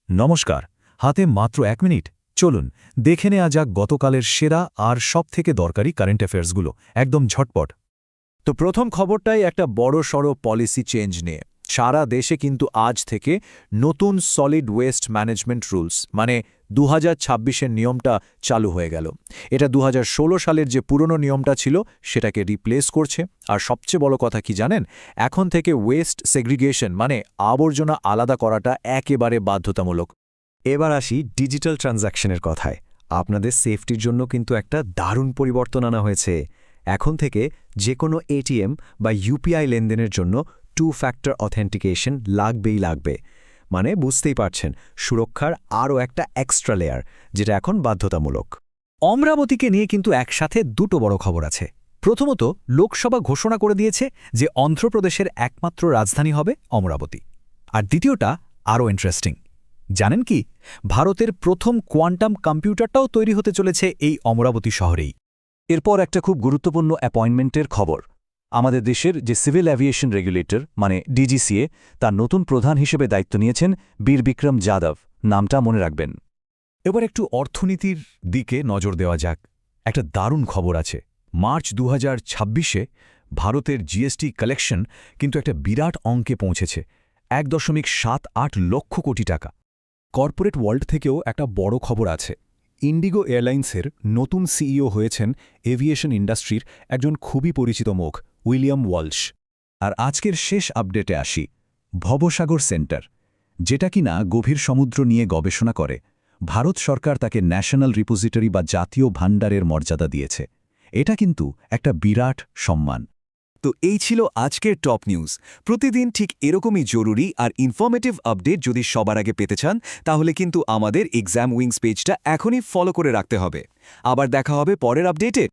নমস্কার। হাতে মাত্র 1 মিনিট, চলুন দেখে নেওয়া যাক গতকালের সেরা আর সবথেকে দরকারি কারেন্ট অ্যাফেয়ার্সগুলো একদম ঝটপট। তো প্রথম খবরটাই একটা বড়সড় পলিসি চেঞ্জ নিয়ে। সারা দেশে কিন্তু আজ থেকে নতুন সলিড ওয়েস্ট ম্যানেজমেন্ট রুলস মানে 2026-এর নিয়মটা চালু হয়ে গেল। এটা 2016 সালের যে পুরনো নিয়মটা ছিল সেটাকে রিপ্লেস করছে। আর সবচেয়ে বড় কথা কি জানেন, এখন থেকে ওয়েস্ট সেগ্রিগেশন মানে আবর্জনা আলাদা করাটা একেবারে বাধ্যতামূলক। এবার আসি ডিজিটাল ট্রানজ্যাকশনের কথায়। আপনাদের সেফটির জন্য কিন্তু একটা দারুণ পরিবর্তন আনা হয়েছে। এখন থেকে যে কোনো এটিএম বা ইউপিআই লেনদেনের জন্য 2 ফ্যাক্টর অথেন্টিকেশন লাগবে। মানে বুঝতেই পারছেন, সুরক্ষার আরও একটা এক্সট্রা লেয়ার, যেটা এখন বাধ্যতামূলক। অমরাবতীকে নিয়ে কিন্তু একসাথে দুটো বড় খবর আছে। প্রথমত, লোকসভা ঘোষণা করে দিয়েছে যে অন্ধ্রপ্রদেশের একমাত্র রাজধানী হবে অমরাবতী। আর দ্বিতীয়টা আরও ইন্টারেস্টিং। জানেন কি, ভারতের প্রথম কোয়ান্টাম কম্পিউটারটাও তৈরি হতে চলেছে এই অমরাবতী শহরেই। এরপর একটা খুব গুরুত্বপূর্ণ অ্যাপয়েন্টমেন্টের খবর। আমাদের দেশের যে সিভিল অ্যাভিয়েশন রেগুলেটর মানে ডিজিসিএ, তার নতুন প্রধান হিসেবে দায়িত্ব নিয়েছেন বীর বিক্রম যাদব। নামটা মনে রাখবেন। এবার একটু অর্থনীতির দিকে নজর দেওয়া যাক। একটা দারুণ খবর আছে। মার্চ 2026-এ ভারতের জিএসটি কালেকশন কিন্তু একটা বিরাট অঙ্কে পৌঁছেছে, 1.78 লক্ষ কোটি টাকা। কর্পোরেট ওয়ার্ল্ড থেকেও একটা বড় খবর আছে। ইন্ডিগো এয়ারলাইন্সের নতুন সিইও হয়েছেন এভিয়েশন ইন্ডাস্ট্রির একজন খুবই পরিচিত মুখ, উইলিয়াম ওয়ালশ। আর আজকের শেষ আপডেটে আসি। ভবসাগর সেন্টার, যেটা কিনা গভীর সমুদ্র নিয়ে গবেষণা করে, ভারত সরকার তাকে ন্যাশনাল রিপোজিটরি বা জাতীয় ভাণ্ডারের মর্যাদা দিয়েছে। এটা কিন্তু একটা বিরাট সম্মান। তো এই ছিল আজকের টপ নিউজ। প্রতিদিন ঠিক এরকমই জরুরি আর ইনফরমেটিভ আপডেট যদি সবার আগে পেতে চান, তাহলে কিন্তু আমাদের এক্সাম উইংস পেজটা এখনই ফলো করে রাখতে হবে। আবার দেখা হবে পরের আপডেটে।